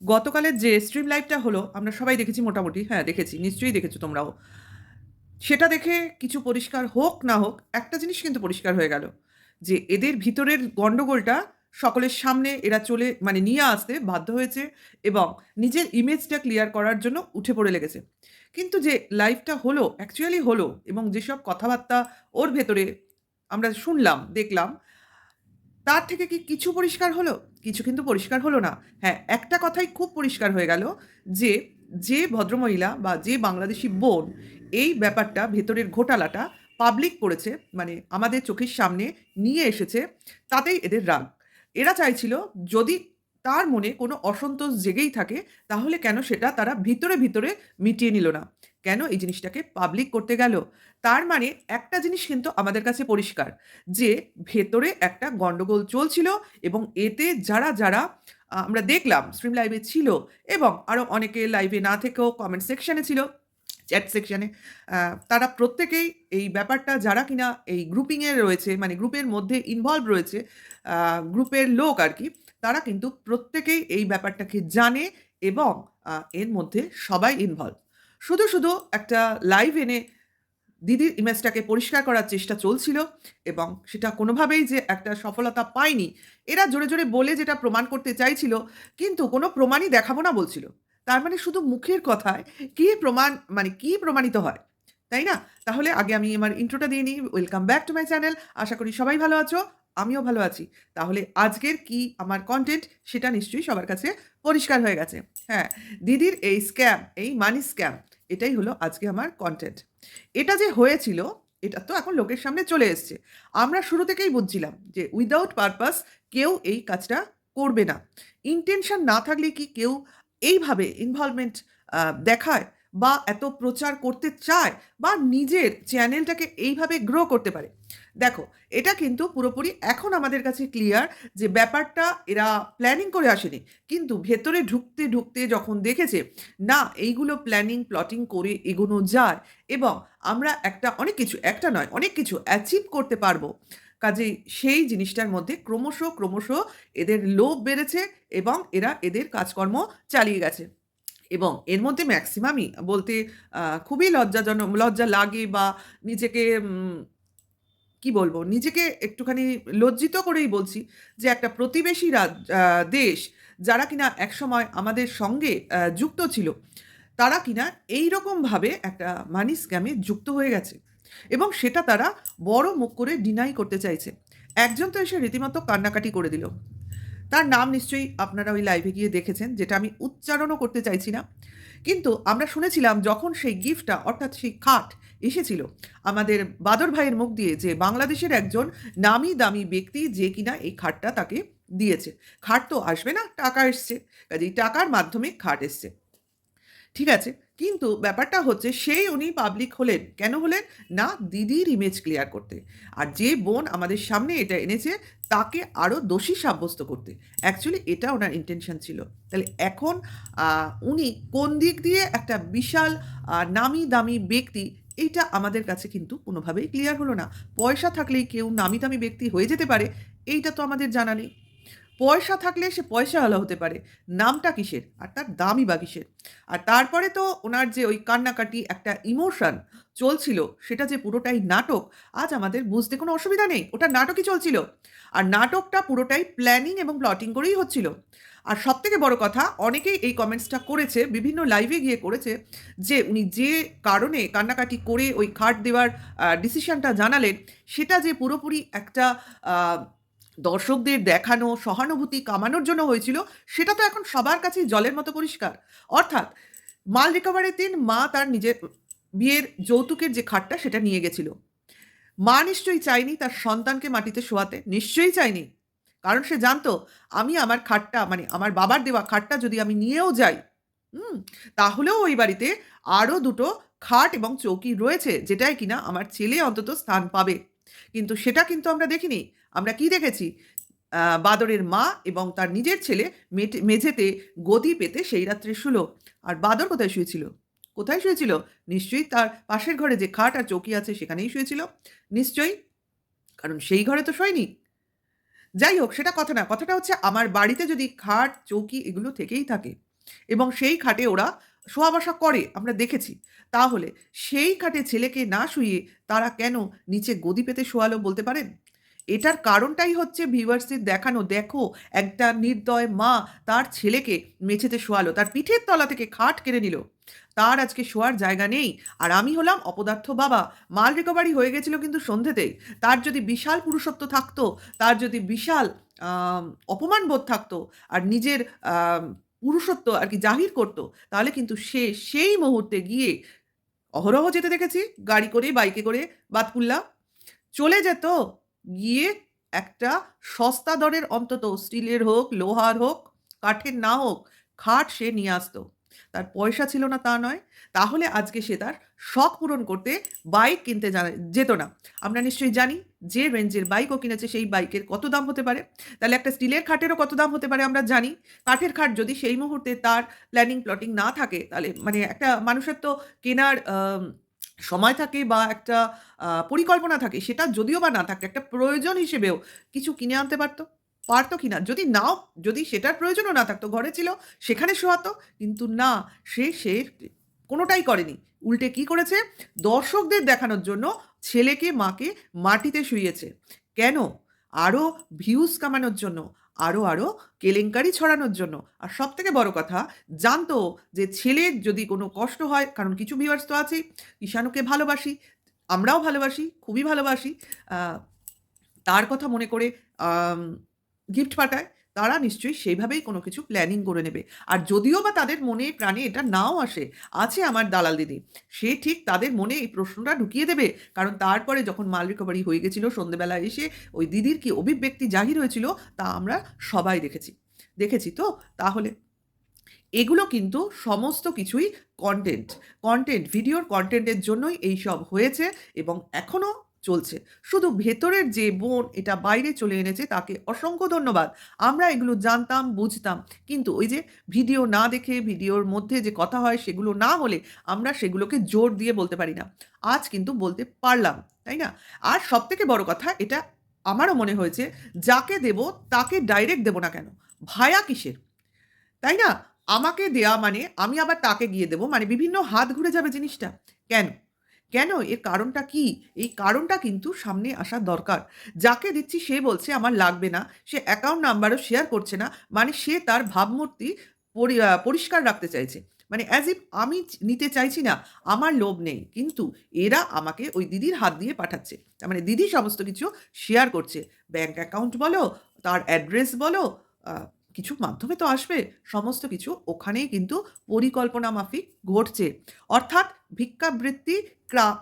গতকালের যে স্ট্রিম লাইভটা হলো, আমরা সবাই দেখেছি মোটামুটি। হ্যাঁ, দেখেছি। নিশ্চয়ই দেখেছো তোমরাও। সেটা দেখে কিছু পরিষ্কার হোক না হোক, একটা জিনিস কিন্তু পরিষ্কার হয়ে গেল যে এদের ভিতরের গন্ডগোলটা সকলের সামনে এরা মানে নিয়ে আসতে বাধ্য হয়েছে এবং নিজের ইমেজটা ক্লিয়ার করার জন্য উঠে পড়ে লেগেছে। কিন্তু যে লাইভটা হলো, অ্যাকচুয়ালি হলো এবং যেসব কথাবার্তা ওর ভেতরে আমরা শুনলাম, দেখলাম, তার থেকে কি কিছু পরিষ্কার হলো? কিছু কিন্তু পরিষ্কার হলো না। হ্যাঁ, একটা কথাই খুব পরিষ্কার হয়ে গেল যে, যে ভদ্রমহিলা বা যে বাংলাদেশি বোন এই ব্যাপারটা ভেতরের ঘোটালাটা পাবলিক করেছে, মানে আমাদের চোখের সামনে নিয়ে এসেছে, তাতেই এদের রাগ। এরা চাইছিল যদি তার মনে কোনো অসন্তোষ জেগেই থাকে, তাহলে কেন সেটা তারা ভিতরে, ভিতরে মিটিয়ে নিল না? কেন এই জিনিসটাকে পাবলিক করতে গেল? তার মানে একটা জিনিস কিন্তু আমাদের কাছে পরিষ্কার যে ভেতরে একটা গন্ডগোল চলছিল এবং এতে যারা, যারা আমরা দেখলাম স্ট্রিম লাইভে ছিল এবং আরো অনেকে লাইভে না থেকেও কমেন্ট সেকশনে ছিল, চ্যাট সেকশনে, তারা প্রত্যেকেই এই ব্যাপারটা যারা কিনা এই গ্রুপিংয়ে রয়েছে, মানে গ্রুপের মধ্যে ইনভলভ রয়েছে, গ্রুপের লোক আরকি, তারা কিন্তু প্রত্যেকেই এই ব্যাপারটাকে জানে এবং এর মধ্যে সবাই ইনভলভ। শুধু, শুধু একটা লাইভ এনে দিদির ইমেজটাকে পরিষ্কার করার চেষ্টা চলছিল এবং সেটা কোনোভাবেই যে একটা সফলতা পায়নি। এরা জোরে, জোরে বলে যেটা প্রমাণ করতে চাইছিল, কিন্তু কোনো প্রমাণই দেখাবো না বলছিল। তার মানে শুধু মুখের কথায় কি প্রমাণ, মানে কি প্রমাণিত হয়? তাই না? তাহলে আগে আমি আমার ইন্ট্রোটা দিয়ে নিই। Welcome back to my channel. আশা করি সবাই ভালো আছো। আমিও ভালো আছি। তাহলে আজকের কি আমার কনটেন্ট সেটা নিশ্চয়ই সবার কাছে পরিষ্কার হয়ে গেছে। হ্যাঁ, দিদির এই স্ক্যাম, এই মানি স্ক্যাম, এটাই হলো আজকে আমার কনটেন্ট। এটা যে হয়েছিল, এটা তো এখন লোকের সামনে চলে এসছে। আমরা শুরু থেকেই বুঝছিলাম যে উইথআউট পারপাস কেউ এই কাজটা করবে না। ইনটেনশন না থাকলে কি কেউ এইভাবে ইনভলভমেন্ট দেখায় বা এত প্রচার করতে চায় বা নিজের চ্যানেলটাকে এইভাবে গ্রো করতে পারে? দেখো, এটা কিন্তু পুরোপুরি এখন আমাদের কাছে ক্লিয়ার যে ব্যাপারটা এরা প্ল্যানিং করে আসেনি। কিন্তু ভেতরে ঢুকতে, ঢুকতে যখন দেখেছে না এইগুলো প্ল্যানিং প্লটিং করে এগোনো যায় এবং আমরা অনেক কিছু, একটা নয় অনেক কিছু অ্যাচিভ করতে পারবো। কাজেই সেই জিনিসটার মধ্যে ক্রমশ, ক্রমশ এদের লোভ বেড়েছে এবং এরা এদের কাজকর্ম চালিয়ে গেছে। এবং এর মধ্যে ম্যাক্সিমামই বলতে খুবই লজ্জা লাগে বা নিজেকে কি বলবো? নিজেকে একটুখানি লজ্জিত করেই বলছি যে একটা প্রতিবেশী দেশ যারা কিনা একসময় আমাদের সঙ্গে যুক্ত ছিল, তারা কিনা এইরকমভাবে একটা মানি স্ক্যামে যুক্ত হয়ে গেছে এবং সেটা তারা বড় মুখ করে ডিনাই করতে চাইছে। একজন তো এসে রীতিমতো কান্নাকাটি করে দিল। তার নাম নিশ্চয়ই আপনারা ওই লাইভে গিয়ে দেখেছেন, যেটা আমি উচ্চারণও করতে চাইছি না। কিন্তু আমরা শুনেছিলাম যখন সেই গিফটটা অর্থাৎ সেই খাট এসেছিল আমাদের বাদর ভাইয়ের মুখ দিয়ে, যে বাংলাদেশের একজন নামি দামি ব্যক্তি যে কিনা এই খাটটা তাকে দিয়েছে। খাট তো আসবে না, টাকা এসছে। কাজেই টাকার মাধ্যমে খাট এসছে। ঠিক আছে। কিন্তু ব্যাপারটা হচ্ছে সেই উনি পাবলিক হলেন। কেন হলেন? না, দিদির ইমেজ ক্লিয়ার করতে। আর যে বোন আমাদের সামনে এটা এনেছে তাকে আরো দোষী সাব্যস্ত করতে। অ্যাকচুয়ালি এটা উনার ইনটেনশন ছিল। তাহলে এখন উনি কোন দিক দিয়ে একটা বিশাল নামি দামি ব্যক্তি, এইটা আমাদের কাছে কিন্তু কোনোভাবেই ক্লিয়ার হলো না। পয়সা থাকলেই কেউ নামি দামি ব্যক্তি হয়ে যেতে পারে, এইটা তো আমাদের জানা নেই। পয়সা থাকলে সে পয়সাওয়ালা হতে পারে। নামটা কিসের? আর তার দামই বা কিসের? আর তারপরে তো উনার যে ওই কান্নাকাটি একটা ইমোশন চলছিল, সেটা যে পুরোটাই নাটক, আজ আমাদের বুঝতে কোনো অসুবিধা নেই। ওটা নাটকই চলছিল। আর নাটকটা পুরোটাই প্ল্যানিং এবং প্লটিং করেই হচ্ছিল। আর সবথেকে বড় কথা, অনেকেই এই কমেন্টসটা করেছে, বিভিন্ন লাইভে গিয়ে করেছে যে উনি যে কারণে কান্নাকাটি করে ওই খাট দেওয়ার ডিসিশনটা জানালেন, সেটা যে পুরোপুরি একটা আ দর্শকদের দেখানো সহানুভূতি কামানোর জন্য হয়েছিল, সেটা তো এখন সবার কাছেই জলের মতো পরিষ্কার। অর্থাৎ মাল রিকভারির দিন মা তার নিজের বিয়ের যৌতুকের যে খাটটা সেটা নিয়ে গেছিল। মা নিশ্চয়ই চায়নি তার সন্তানকে মাটিতে শোয়াতে, নিশ্চয়ই চায়নি। কারণ সে জানতো আমি আমার খাটটা, মানে আমার বাবার দেওয়া খাটটা যদি আমি নিয়েও যাই, হুম? তাহলেও ওই বাড়িতে আরো ২ টো খাট এবং চৌকি রয়েছে, যেটায় কিনা আমার ছেলে অন্তত স্থান পাবে। কিন্তু সেটা কিন্তু আমরা দেখিনি। আমরা কি দেখেছি? বাদরের মা এবং তার নিজের ছেলে মেঝেতে গদি পেতে সেই রাত্রে শুলো। আর বাদর কোথায় শুয়েছিল? কোথায় শুয়েছিল? নিশ্চয়ই তার পাশের ঘরে যে খাট আর চৌকি আছে সেখানেই শুয়েছিল। নিশ্চয়ই। কারণ সেই ঘরে তো শোয়নি। যাই হোক, সেটা কথা না। কথাটা হচ্ছে আমার বাড়িতে যদি খাট, চৌকি এগুলো থেকেই থাকে, এবং সেই খাটে ওরা শোয়া বসা করে, আমরা দেখেছি। তাহলে সেই খাটে ছেলেকে না শুইয়ে তারা কেন নিচে গদি পেতে শোয়ালো বলতে পারেন? এটার কারণটাই হচ্ছে ভিউয়ার্সদের দেখানো, দেখো একটা নির্দয় মা তার ছেলেকে মেঝেতে শোয়ালো, তার পিঠের তলা থেকে খাট কেড়ে নিল। তার আজকে শোয়ার জায়গা নেই। আর আমি হলাম অপদার্থ বাবা। মাল রিকভারি হয়ে গেছিল কিন্তু সন্ধ্যেতেই। তার যদি বিশাল পুরুষত্ব থাকতো, তার যদি বিশাল অপমান বোধ থাকতো আর নিজের আম পুরুষত্ব আর কি জাহির করতো, তাহলে কিন্তু সে সেই মুহূর্তে গিয়ে অহরহ যেতে দেখেছি গাড়ি করে, বাইকে করে বাতকুল্লা। চলে যেত, গিয়ে একটা সস্তা দরের অন্তত স্টিলের হোক, লোহার হোক, কাঠের না হোক, খাট সে নিয়ে আসতো। তার পয়সা ছিল না তা নয়। তাহলে আজকে সে তার শখ পূরণ করতে বাইক কিনতে যেত না। আমরা নিশ্চয়ই জানি যে রেঞ্জের বাইকও কিনেছে সেই বাইকের কত দাম হতে পারে। তাহলে একটা স্টিলের খাটেরও কত দাম হতে পারে আমরা জানি। কাঠের খাট যদি সেই মুহূর্তে তার প্ল্যানিং প্লটিং না থাকে, তাহলে মানে একটা মানুষের তো কেনার সময় থাকে বা একটা পরিকল্পনা থাকে, সেটা যদিও বা না থাকে, একটা প্রয়োজন হিসেবেও কিছু কিনে আনতে পারতো। পারতো কি না? যদি সেটার প্রয়োজনও না থাকতো, ঘরে ছিল, সেখানে শোয়াতো। কিন্তু না, সে কোনোটাই করেনি। উল্টে কি করেছে? দর্শকদের দেখানোর জন্য ছেলেকে, মাকে মাটিতে শুইয়েছে। কেন? আরো ভিউজ কামানোর জন্য, আরো কেলেঙ্কারি ছড়ানোর জন্য। আর সবথেকে বড় কথা, জানতো যে ছেলের যদি কোনো কষ্ট হয়, কারণ কিছু ভিউয়ার্স তো আছেই, ঈশানুকে ভালোবাসি, আমরাও ভালোবাসি, খুবই ভালোবাসি। আ তার কথা মনে করে আম গিফট পাঠায়। তারা নিশ্চয়ই সেইভাবেই কোনো কিছু প্ল্যানিং করে নেবে। আর যদিও বা তাদের মনে প্রাণে এটা নাও আসে, আছে আমার দালাল দিদি। সে ঠিক তাদের মনে এই প্রশ্নটা ঢুকিয়ে দেবে। কারণ তারপরে যখন মাল রিকভারি হয়ে গেছিল, সন্ধ্যেবেলা এসে ওই দিদির কি অভিব্যক্তি জাহির হয়েছিল, তা আমরা সবাই দেখেছি। দেখেছি তো? তাহলে এগুলো কিন্তু সমস্ত কিছুই কনটেন্ট। ভিডিওর কনটেন্টের জন্যই এইসব হয়েছে এবং এখনো চলছে। শুধু ভেতরের যে বোন এটা বাইরে চলে এনেছে তাকে অসংখ্য ধন্যবাদ। আমরা এগুলো জানতাম, বুঝতাম। কিন্তু ওই যে ভিডিও না দেখে ভিডিওর মধ্যে যে কথা হয় সেগুলো না হলে আমরা সেগুলোকে জোর দিয়ে বলতে পারি না। আজ কিন্তু বলতে পারলাম, তাই না? আর সবথেকে বড় কথা, এটা আমারও মনে হয়েছে, যাকে দেব তাকে ডাইরেক্ট দেব না কেন? ভায়া কিসের? তাই না? আমাকে দেয়া মানে আমি আবার তাকে গিয়ে দেবো। মানে বিভিন্ন হাত ঘুরে যাবে জিনিসটা। কেন? কেন? এর কারণটা কি? এই কারণটা কিন্তু সামনে আসা দরকার। যাকে দিচ্ছি সে বলছে আমার লাগবে না। সে অ্যাকাউন্ট নাম্বারও শেয়ার করছে না। মানে সে তার ভাবমূর্তি পরিষ্কার রাখতে চাইছে। মানে অ্যাজ ইফ আমি নিতে চাইছি না, আমার লোভ নেই। কিন্তু এরা আমাকে ওই দিদির হাত দিয়ে পাঠাচ্ছে। তার মানে দিদি সমস্ত কিছু শেয়ার করছে। ব্যাংক অ্যাকাউন্ট বলো, তার অ্যাড্রেস বলো, আ কিছু মাধ্যমে তো আসবে। সমস্ত কিছু ওখানেই কিন্তু পরিকল্পনা মাফিক ঘটছে। অর্থাৎ ভিক্ষাবৃত্তি,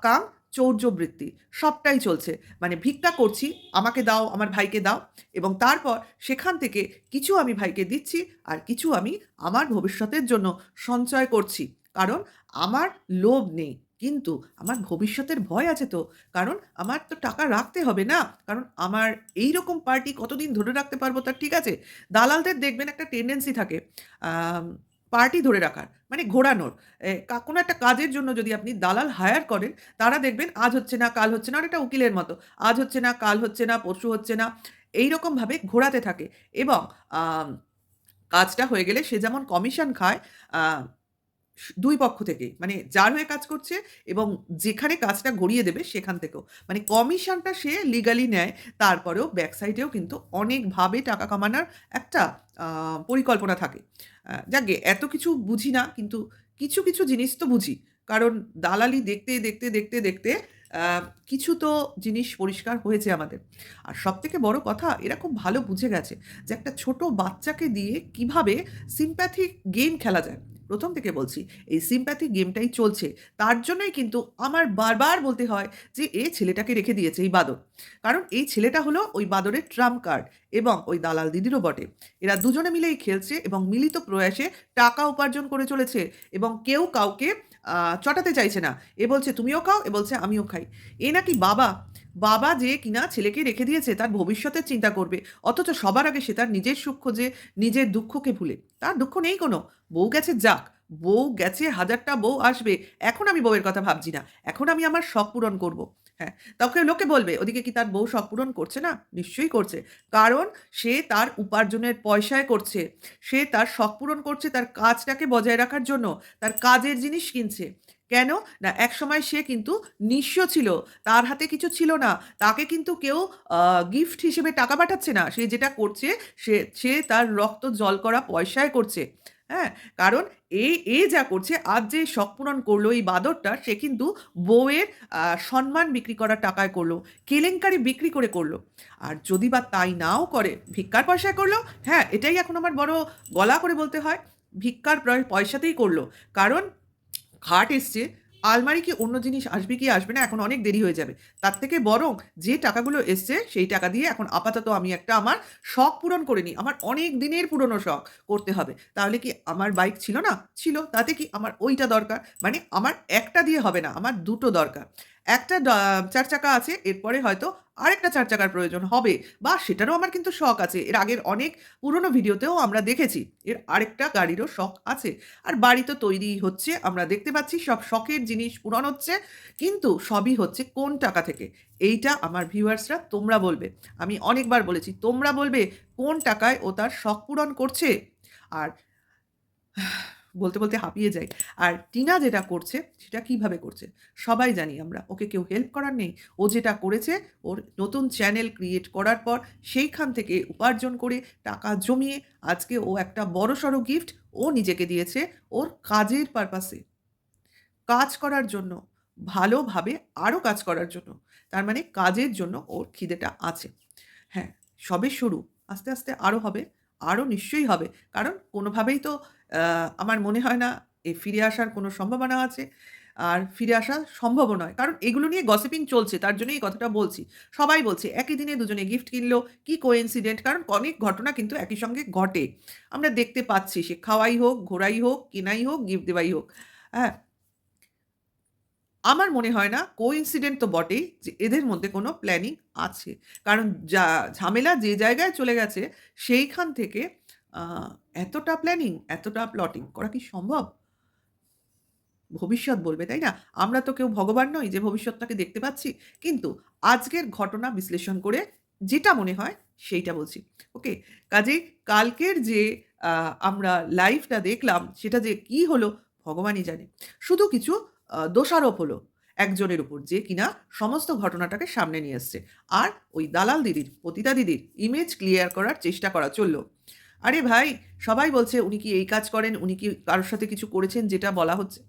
কাম চৌর্যবৃত্তি সবটাই চলছে। মানে ভিক্ষা করছি, আমাকে দাও, আমার ভাইকে দাও এবং তারপর সেখান থেকে কিছু আমি ভাইকে দিচ্ছি আর কিছু আমি আমার ভবিষ্যতের জন্য সঞ্চয় করছি। কারণ আমার লোভ নেই। কিন্তু আমার ভবিষ্যতের ভয় আছে তো। কারণ আমার তো টাকা রাখতে হবে না? কারণ আমার এইরকম পার্টি কতদিন ধরে রাখতে পারবো তার ঠিক আছে? দালালদের দেখবেন একটা টেনডেন্সি থাকে আম পার্টি ধরে রাখার, মানে ঘোরানোর। কোনো একটা কাজের জন্য যদি আপনি দালাল হায়ার করেন, তারা দেখবেন আজ হচ্ছে না, কাল হচ্ছে না, অনেকটা উকিলের মতো। আজ হচ্ছে না, কাল হচ্ছে না, পরশু হচ্ছে না। এইরকমভাবে ঘোরাতে থাকে এবং আম কাজটা হয়ে গেলে সে যেমন কমিশন খায় আ ২ পক্ষ থেকেই। মানে যার হয়ে কাজ করছে এবং যেখানে কাজটা গড়িয়ে দেবে সেখান থেকেও। মানে কমিশনটা সে লিগালি নেয়। তারপরেও ব্যাক সাইডেও কিন্তু অনেকভাবে টাকা কামানোর একটা আ পরিকল্পনা থাকে। যাকগে এত কিছু বুঝি না কিন্তু কিছু জিনিস তো বুঝি। কারণ দালালি দেখতে আ কিছু তো জিনিস পরিষ্কার হয়েছে আমাদের। আর সবথেকে বড় কথা, এরা খুব ভালো বুঝে গেছে যে একটা ছোট বাচ্চাকে দিয়ে কিভাবে sympathic গেম খেলা যায়। ১ম থেকে বলছি, এই sympathic গেমটাই চলছে। তার জন্যই কিন্তু আমার বারবার বলতে হয় যে, ছেলেটাকে রেখে দিয়েছে এই বাদর। কারণ এই ছেলেটা হলো ওই বাদরের ট্রাম্প কার্ড এবং ওই দালাল দিদিরও বটে। এরা দুজনে মিলেই খেলছে এবং মিলিত প্রয়াসে টাকা উপার্জন করে চলেছে এবং কেউ কাউকে চটাতে চাইছে না। এ বলছে, "তুমিও খাও," এ বলছে, "আমিও খাই।" এ নাকি বাবা। বাবা যে কিনা ছেলেকে রেখে দিয়েছে তার ভবিষ্যতের চিন্তা করবে। অথচ সবার আগে সে তার নিজের সুখ খোঁজে, নিজের দুঃখকে ভুলে। তার দুঃখ নেই কোনো। বউ গেছে যাক। বউ গেছে, ১০০০ টা বউ আসবে। এখন আমি বউয়ের কথা ভাবছি না। এখন আমি আমার শখ পূরণ করব। হ্যাঁ, তখন লোকে বলবে ওদিকে কি তার বউ শখ পূরণ করছে না? নিশ্চয়ই করছে। কারণ সে তার উপার্জনের পয়সায় করছে। সে তার শখ পূরণ করছে তার কাজটাকে বজায় রাখার জন্য। তার কাজের জিনিস কিনছে। কেন? না একসময় সে কিন্তু নিঃস্ব ছিল। তার হাতে কিছু ছিল না। তাকে কিন্তু কেউ আ গিফট হিসেবে টাকা পাঠাচ্ছে না। সে যেটা করছে সে তার রক্ত জল করা পয়সায় করছে। হ্যাঁ? কারণ এ যা করছে আজ যে শখ পূরণ করলো এই বাঁদরটা সে কিন্তু বউয়ের সম্মান বিক্রি করা টাকায় করলো। কেলেঙ্কারি বিক্রি করে করলো। আর যদি বা তাই নাও করে, ভিক্ষার পয়সায় করলো, হ্যাঁ, এটাই এখন আমার বড় গলা করে বলতে হয়। ভিক্ষার পয়সাতেই করলো। কারণ খাট এসছে, আলমারি কি অন্য জিনিস আসবে কি আসবে না এখন অনেক দেরি হয়ে যাবে। তার থেকে বরং যে টাকাগুলো এসছে সেই টাকা দিয়ে এখন আপাতত আমি একটা আমার শখ পূরণ করে নিই। আমার অনেক দিনের পুরনো শখ করতে হবে। তাহলে কি আমার বাইক ছিল না? ছিল। তাতে কি আমার ওইটা দরকার। মানে আমার একটা দিয়ে হবে না, আমার দুটো দরকার। একটা ৪ চাকা আছে, এরপরে হয়তো আরেকটা ৪ চাকার প্রয়োজন হবে বা সেটারও আমার কিন্তু শখ আছে। এর আগের অনেক পুরনো ভিডিওতেও আমরা দেখেছি। এর আরেকটা গাড়িরও শখ আছে। আর বাড়ি তো তৈরিই হচ্ছে। আমরা দেখতে পাচ্ছি সব শখের জিনিস পূরণ হচ্ছে। কিন্তু সবই হচ্ছে কোন টাকা থেকে? এইটা আমার ভিউয়ার্সরা তোমরা বলবে। আমি অনেকবার বলেছি, তোমরা বলবে কোন টাকায় ও তার শখ পূরণ করছে? আর বলতে, বলতে হাঁপিয়ে যাই। আর টিনা যেটা করছে সেটা কিভাবে করছে? সবাই জানি আমরা। ওকে কেউ হেল্প করার নেই। ও যেটা করেছে ওর নতুন চ্যানেল ক্রিয়েট করার পর সেইখান থেকে উপার্জন করে টাকা জমিয়ে আজকে ও একটা বড়সড় গিফট ও নিজেকে দিয়েছে ওর কাজের পারপাসে। কাজ করার জন্য, ভালোভাবে আরও কাজ করার জন্য। তার মানে কাজের জন্য ওর খিদেটা আছে। হ্যাঁ, সবে শুরু। আস্তে, আস্তে আরও হবে। আরও নিশ্চয়ই হবে। কারণ কোনোভাবেই তো আমার মনে হয় না ফিরে আসার কোনো সম্ভাবনা আছে। আর ফিরে আসা সম্ভবও নয়। কারণ এগুলো নিয়ে গসিপিং চলছে। তার জন্যই এই কথাটা বলছি। সবাই বলছে একই দিনে দুজনে গিফট কিনলো। কি কোইন্সিডেন্ট কারণ অনেক ঘটনা কিন্তু একই সঙ্গে ঘটে। আমরা দেখতে পাচ্ছি সে খাওয়াই হোক, ঘোরাই হোক, কেনাই হোক, গিফট দেওয়াই হোক। হ্যাঁ? আমার মনে হয় না কোইন্সিডেন্ট তো বটেই যে এদের মধ্যে কোনো প্ল্যানিং আছে। কারণ ঝামেলা যে জায়গায় চলে গেছে সেইখান থেকে আ এতটা প্ল্যানিং, এতটা প্লটিং করা কি সম্ভব? ভবিষ্যৎ বলবে, তাই না? আমরা তো কেউ ভগবান নই যে ভবিষ্যৎটাকে দেখতে পাচ্ছি। কিন্তু আজকের ঘটনা বিশ্লেষণ করে যেটা মনে হয় সেইটা বলছি। ওকে? কাজেই কালকের যে আ আমরা লাইভটা দেখলাম সেটা যে কি হলো ভগবানই জানে। শুধু কিছু দোষারোপ হলো একজনের উপর যে কিনা সমস্ত ঘটনাটাকে সামনে নিয়ে এসছে। আর ওই দালাল দিদির, পতিতা দিদির ইমেজ ক্লিয়ার করার চেষ্টা করা চলল। আরে ভাই, সবাই বলছে উনি কি এই কাজ করেন, উনি কি কারো সাথে কিছু করেছেন যেটা বলা হচ্ছে।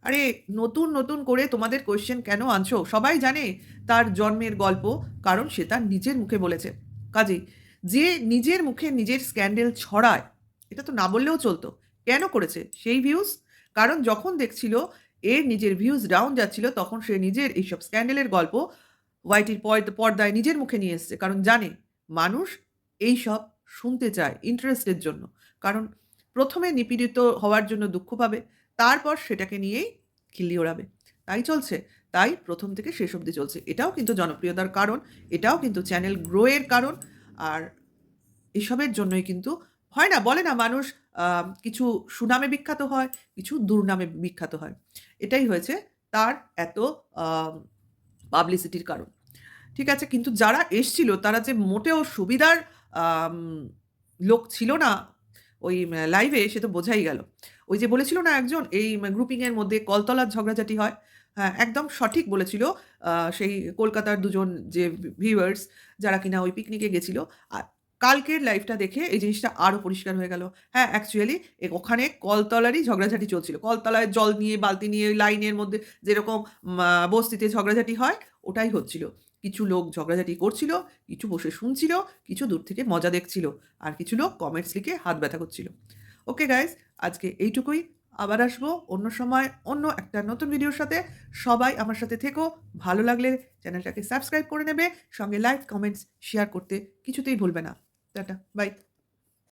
আরে নতুন, নতুন করে তোমাদের কোয়েশ্চেন কেন আনছো? সবাই জানে তার জন্মের গল্প, কারণ সে তার নিজের মুখে বলেছে। কাজেই যে নিজের মুখে নিজের স্ক্যান্ডাল ছড়ায়, এটা তো না বললেও চলতো। কেন করেছে? সেই ভিউজ। কারণ যখন দেখছিল এর নিজের ভিউজ ডাউন যাচ্ছিল, তখন সে নিজের এইসব স্ক্যান্ডালের গল্প ওয়াইটির পর্দায় নিজের মুখে নিয়ে এসছে। কারণ জানে মানুষ এইসব শুনতে চায় ইন্টারেস্টের জন্য। কারণ ১ম এ নিপীড়িত হওয়ার জন্য দুঃখ পাবে। তারপর সেটাকে নিয়েই খিল্লি ওড়াবে। তাই চলছে। তাই ১ম থেকে শেষ অবধি চলছে। এটাও কিন্তু জনপ্রিয়তার কারণ। এটাও কিন্তু চ্যানেল গ্রো এর কারণ। আর এসবের জন্যই কিন্তু হয় না? বলে না মানুষ আ কিছু সুনামে বিখ্যাত হয়, কিছু দুর্নামে বিখ্যাত হয়। এটাই হয়েছে তার এত আম পাবলিসিটির কারণ। ঠিক আছে? কিন্তু যারা এসছিল তারা যে মোটেও সুবিধার আম লোক ছিল না ওই লাইভে সে তো বোঝাই গেল। ওই যে বলেছিল না একজন এই গ্রুপিং এর মধ্যে কলতলার ঝগড়াঝাটি হয়। হ্যাঁ, একদম সঠিক বলেছিল সেই কলকাতার দুজন যে ভিউয়ার্স যারা কিনা ওই পিকনিকে গেছিল। আর কালকের লাইভটা দেখে এই জিনিসটা আরো পরিষ্কার হয়ে গেল। হ্যাঁ, অ্যাকচুয়ালি ওখানে কলতলারই ঝগড়াঝাটি চলছিল। কলতলায় জল নিয়ে, বালতি নিয়ে ওই লাইনের মধ্যে যেরকম বস্তিতে ঝগড়াঝাটি হয় ওটাই হচ্ছিল। কিছু লোক ঝগড়াঝাটি করছিল, কিছু বসে শুনছিল, কিছু দূর থেকে মজা দেখছিল। আর কিছু লোক কমেন্টস লিখে হাত ব্যথা করছিল। ওকে গাইস, আজকে এইটুকুই। আবার আসবো অন্য সময় অন্য একটা নতুন ভিডিওর সাথে। সবাই আমার সাথে থেকো। ভালো লাগলে চ্যানেলটাকে সাবস্ক্রাইব করে নেবে। সঙ্গে লাইক, কমেন্টস, শেয়ার করতে কিছুতেই ভুলবে না। Tata, by.